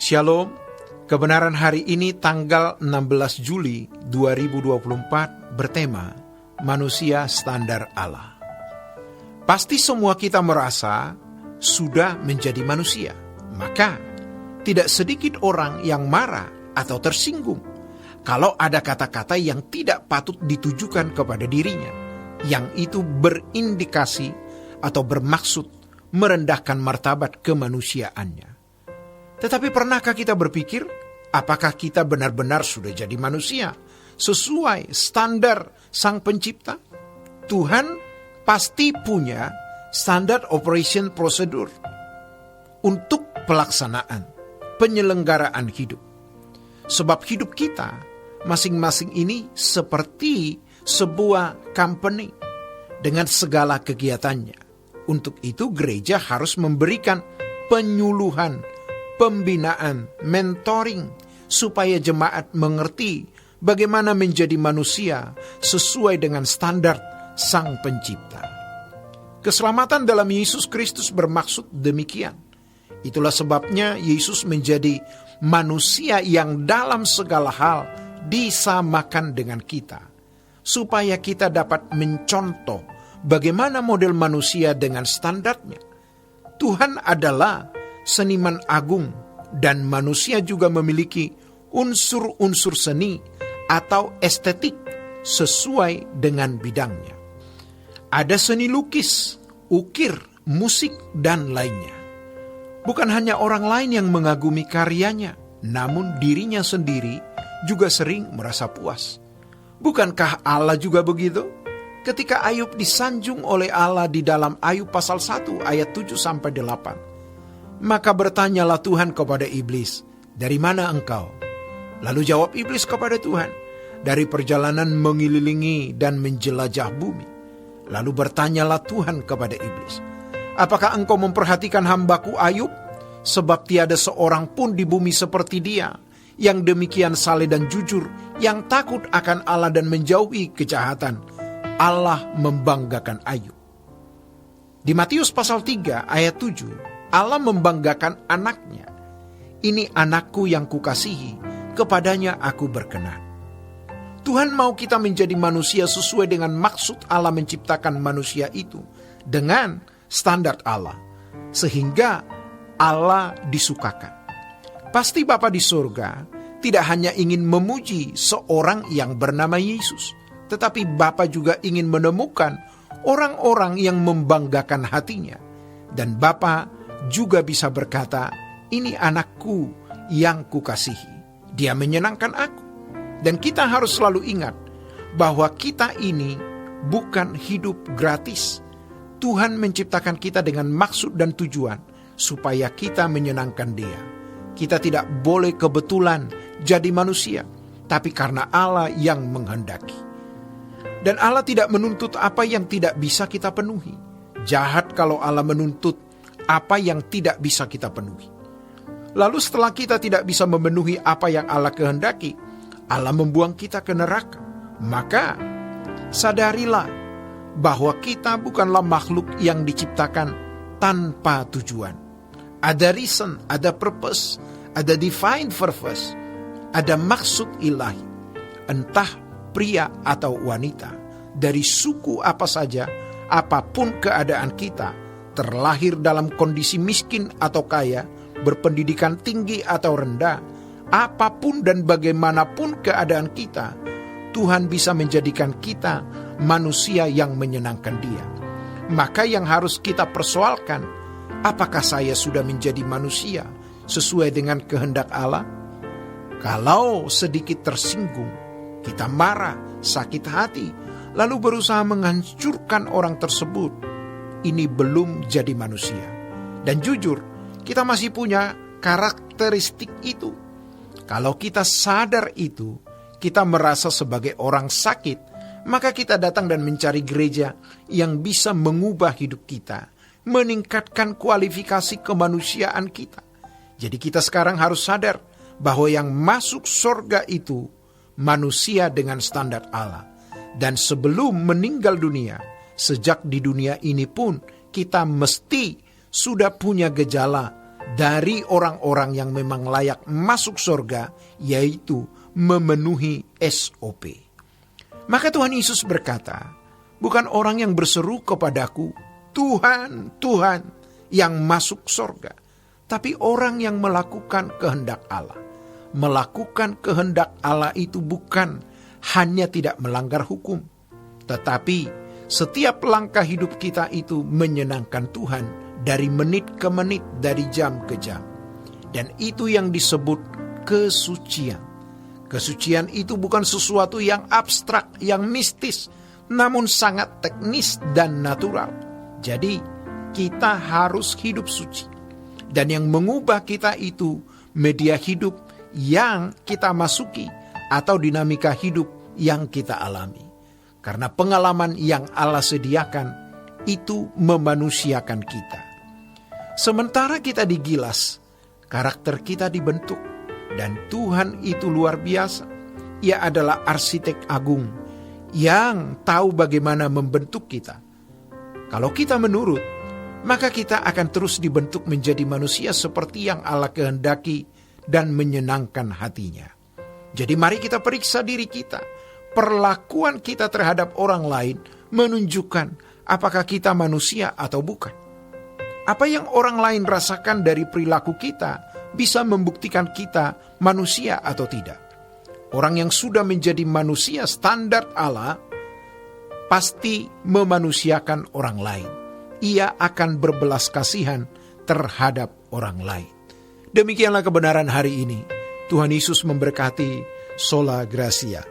Shalom, kebenaran hari ini tanggal 16 Juli 2024 bertema Manusia Standar Allah. Pasti semua kita merasa sudah menjadi manusia, maka tidak sedikit orang yang marah atau tersinggung kalau ada kata-kata yang tidak patut ditujukan kepada dirinya, yang itu berindikasi atau bermaksud merendahkan martabat kemanusiaannya. Tetapi pernahkah kita berpikir, apakah kita benar-benar sudah jadi manusia sesuai standar Sang Pencipta? Tuhan pasti punya standar operation prosedur untuk pelaksanaan, penyelenggaraan hidup. Sebab hidup kita masing-masing ini seperti sebuah company dengan segala kegiatannya. Untuk itu gereja harus memberikan penyuluhan, pembinaan, mentoring, supaya jemaat mengerti bagaimana menjadi manusia sesuai dengan standar Sang Pencipta. Keselamatan dalam Yesus Kristus bermaksud demikian. Itulah sebabnya Yesus menjadi manusia yang dalam segala hal disamakan dengan kita, supaya kita dapat mencontoh bagaimana model manusia dengan standarnya. Tuhan adalah seniman agung, dan manusia juga memiliki unsur-unsur seni atau estetik sesuai dengan bidangnya. Ada seni lukis, ukir, musik, dan lainnya. Bukan hanya orang lain yang mengagumi karyanya, namun dirinya sendiri juga sering merasa puas. Bukankah Allah juga begitu? Ketika Ayub disanjung oleh Allah di dalam Ayub pasal 1 ayat 7-8. Maka bertanyalah Tuhan kepada iblis, "Dari mana engkau?" Lalu jawab iblis kepada Tuhan, "Dari perjalanan mengelilingi dan menjelajah bumi." Lalu bertanyalah Tuhan kepada iblis, "Apakah engkau memperhatikan hambaku Ayub? Sebab tiada seorang pun di bumi seperti dia, yang demikian saleh dan jujur, yang takut akan Allah dan menjauhi kejahatan. Allah membanggakan Ayub." Di Matius pasal 3 ayat 7, Allah membanggakan anaknya. "Ini anakku yang kukasihi, kepadanya aku berkenan." Tuhan mau kita menjadi manusia sesuai dengan maksud Allah menciptakan manusia itu, dengan standar Allah, sehingga Allah disukakan. Pasti Bapa di surga tidak hanya ingin memuji seorang yang bernama Yesus, tetapi Bapa juga ingin menemukan orang-orang yang membanggakan hatinya. Dan Bapa juga bisa berkata, "Ini anakku yang kukasihi, dia menyenangkan aku." Dan kita harus selalu ingat bahwa kita ini bukan hidup gratis. Tuhan menciptakan kita dengan maksud dan tujuan supaya kita menyenangkan Dia. Kita tidak boleh kebetulan jadi manusia, tapi karena Allah yang menghendaki. Dan Allah tidak menuntut apa yang tidak bisa kita penuhi. Jahat kalau Allah menuntut apa yang tidak bisa kita penuhi. Lalu setelah kita tidak bisa memenuhi apa yang Allah kehendaki, Allah membuang kita ke neraka. Maka sadarilah bahwa kita bukanlah makhluk yang diciptakan tanpa tujuan. Ada reason, ada purpose, ada divine purpose, ada maksud ilahi. Entah pria atau wanita, dari suku apa saja, apapun keadaan kita, terlahir dalam kondisi miskin atau kaya, berpendidikan tinggi atau rendah, apapun dan bagaimanapun keadaan kita, Tuhan bisa menjadikan kita manusia yang menyenangkan Dia. Maka yang harus kita persoalkan, apakah saya sudah menjadi manusia sesuai dengan kehendak Allah? Kalau sedikit tersinggung, kita marah, sakit hati, lalu berusaha menghancurkan orang tersebut, ini belum jadi manusia. Dan jujur, kita masih punya karakteristik itu. Kalau kita sadar itu, kita merasa sebagai orang sakit, maka kita datang dan mencari gereja yang bisa mengubah hidup kita, meningkatkan kualifikasi kemanusiaan kita. Jadi kita sekarang harus sadar bahwa yang masuk surga itu manusia dengan standar Allah. Dan sebelum meninggal dunia, sejak di dunia ini pun kita mesti sudah punya gejala dari orang-orang yang memang layak masuk surga, yaitu memenuhi SOP. Maka Tuhan Yesus berkata, bukan orang yang berseru kepadaku, Tuhan, Tuhan, yang masuk surga, tapi orang yang melakukan kehendak Allah. Melakukan kehendak Allah itu bukan hanya tidak melanggar hukum, tetapi setiap langkah hidup kita itu menyenangkan Tuhan dari menit ke menit, dari jam ke jam. Dan itu yang disebut kesucian. Kesucian itu bukan sesuatu yang abstrak, yang mistis, namun sangat teknis dan natural. Jadi kita harus hidup suci. Dan yang mengubah kita itu media hidup yang kita masuki atau dinamika hidup yang kita alami. Karena pengalaman yang Allah sediakan itu memanusiakan kita. Sementara kita digilas, karakter kita dibentuk. Dan Tuhan itu luar biasa. Ia adalah arsitek agung yang tahu bagaimana membentuk kita. Kalau kita menurut, maka kita akan terus dibentuk menjadi manusia seperti yang Allah kehendaki dan menyenangkan hatinya. Jadi mari kita periksa diri kita. Perlakuan kita terhadap orang lain menunjukkan apakah kita manusia atau bukan. Apa yang orang lain rasakan dari perilaku kita bisa membuktikan kita manusia atau tidak. Orang yang sudah menjadi manusia standar Allah pasti memanusiakan orang lain. Ia akan berbelas kasihan terhadap orang lain. Demikianlah kebenaran hari ini. Tuhan Yesus memberkati. Sola Gracia.